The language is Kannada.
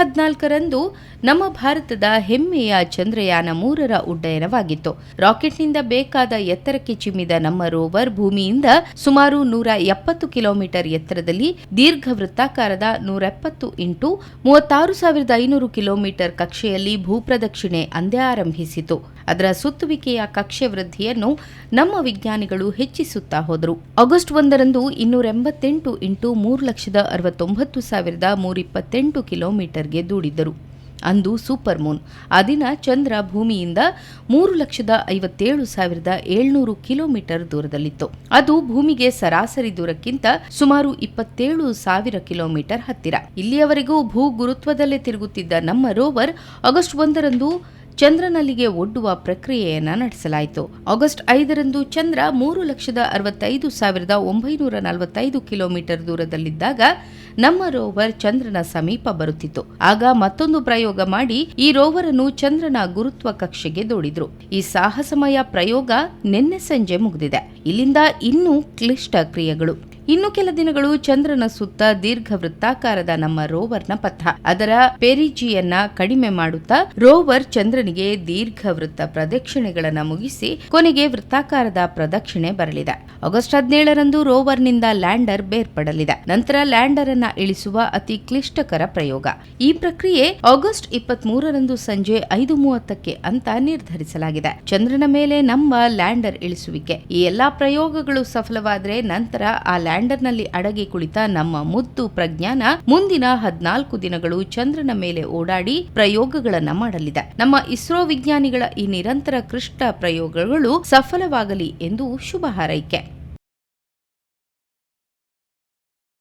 14ರಂದು ನಮ್ಮ ಭಾರತದ ಹೆಮ್ಮೆಯ ಚಂದ್ರಯಾನ 3ರ ಉಡ್ಡಯನವಾಗಿತ್ತು. ರಾಕೆಟ್ನಿಂದ ಬೇಕಾದ ಎತ್ತರಕ್ಕೆ ಚಿಮ್ಮಿದ ನಮ್ಮ ರೋವರ್ ಭೂಮಿಯಿಂದ ಸುಮಾರು 170 ಕಿಲೋಮೀಟರ್ ಎತ್ತರದಲ್ಲಿ ದೀರ್ಘವೃತ್ತಾಕಾರದ 170 × 36,500 ಕಿಲೋಮೀಟರ್ ಕಕ್ಷೆಯಲ್ಲಿ ಭೂಪ್ರದಕ್ಷಿಣೆ ಅಂದೇ ಆರಂಭಿಸಿತು. ಅದರ ಸುತ್ತುವಿಕೆಯ ಕಕ್ಷೆ ವೃದ್ಧಿಯನ್ನು ನಮ್ಮ ವಿಜ್ಞಾನಿಗಳು ಹೆಚ್ಚಿಸುತ್ತಾ ಹೋದರು. ಆಗಸ್ಟ್ 1ರಂದು 288 × 3,69,328 ಕಿಲೋಮೀಟರ್ಗೆ ದೂಡಿದ್ದರು. ಅಂದು ಸೂಪರ್ ಮೂನ್. ಆ ದಿನ ಚಂದ್ರ ಭೂಮಿಯಿಂದ 3,57,700 ಕಿಲೋಮೀಟರ್ ದೂರದಲ್ಲಿತ್ತು. ಅದು ಭೂಮಿಗೆ ಸರಾಸರಿ ದೂರಕ್ಕಿಂತ ಸುಮಾರು 27,000 ಕಿಲೋಮೀಟರ್ ಹತ್ತಿರ. ಇಲ್ಲಿಯವರೆಗೂ ಭೂ ಗುರುತ್ವದಲ್ಲೇ ತಿರುಗುತ್ತಿದ್ದ ನಮ್ಮ ರೋವರ್ ಆಗಸ್ಟ್ 1ರಂದು ಚಂದ್ರನಲ್ಲಿಗೆ ಒಡ್ಡುವ ಪ್ರಕ್ರಿಯೆಯನ್ನು ನಡೆಸಲಾಯಿತು. ಆಗಸ್ಟ್ 5ರಂದು ಚಂದ್ರ 3,65,945 ಕಿಲೋಮೀಟರ್ ದೂರದಲ್ಲಿದ್ದಾಗ ನಮ್ಮ ರೋವರ್ ಚಂದ್ರನ ಸಮೀಪ ಬರುತ್ತಿತ್ತು. ಆಗ ಮತ್ತೊಂದು ಪ್ರಯೋಗ ಮಾಡಿ ಈ ರೋವರ್ ಅನ್ನು ಚಂದ್ರನ ಗುರುತ್ವ ಕಕ್ಷೆಗೆ ದೂಡಿದ್ರು. ಈ ಸಾಹಸಮಯ ಪ್ರಯೋಗ ನಿನ್ನೆ ಸಂಜೆ ಮುಗಿದಿದೆ. ಇಲ್ಲಿಂದ ಇನ್ನೂ ಕ್ಲಿಷ್ಟ ಕ್ರಿಯೆಗಳು. ಇನ್ನು ಕೆಲ ದಿನಗಳು ಚಂದ್ರನ ಸುತ್ತ ದೀರ್ಘವೃತ್ತಾಕಾರದ ನಮ್ಮ ರೋವರ್ನ ಪಥ. ಅದರ ಪೆರಿಜಿಯನ್ನ ಕಡಿಮೆ ಮಾಡುತ್ತಾ ರೋವರ್ ಚಂದ್ರನಿಗೆ ದೀರ್ಘವೃತ್ತ ಪ್ರದಕ್ಷಿಣೆಗಳನ್ನು ಮುಗಿಸಿ ಕೊನೆಗೆ ವೃತ್ತಾಕಾರದ ಪ್ರದಕ್ಷಿಣೆ ಬರಲಿದೆ. ಆಗಸ್ಟ್ 17ರಂದು ರೋವರ್ನಿಂದ ಲ್ಯಾಂಡರ್ ಬೇರ್ಪಡಲಿದೆ. ನಂತರ ಲ್ಯಾಂಡರ್ ಅನ್ನ ಇಳಿಸುವ ಅತಿ ಕ್ಲಿಷ್ಟಕರ ಪ್ರಯೋಗ. ಈ ಪ್ರಕ್ರಿಯೆ ಆಗಸ್ಟ್ 23ರಂದು ಸಂಜೆ 5:30ಕ್ಕೆ ಅಂತ ನಿರ್ಧರಿಸಲಾಗಿದೆ. ಚಂದ್ರನ ಮೇಲೆ ನಮ್ಮ ಲ್ಯಾಂಡರ್ ಇಳಿಸುವಿಕೆ. ಈ ಎಲ್ಲಾ ಪ್ರಯೋಗಗಳು ಸಫಲವಾದರೆ ನಂತರ ಆ ಲ್ಯಾಂಡರ್ನಲ್ಲಿ ಅಡಗಿ ಕುಳಿತ ನಮ್ಮ ಮುದ್ದು ಪ್ರಜ್ಞಾನ ಮುಂದಿನ 14 ದಿನಗಳು ಚಂದ್ರನ ಮೇಲೆ ಓಡಾಡಿ ಪ್ರಯೋಗಗಳನ್ನ ಮಾಡಲಿದೆ. ನಮ್ಮ ಇಸ್ರೋ ವಿಜ್ಞಾನಿಗಳ ಈ ನಿರಂತರ ಕೃಷ್ಟ ಪ್ರಯೋಗಗಳು ಸಫಲವಾಗಲಿ ಎಂದು ಶುಭ ಹಾರೈಕೆ.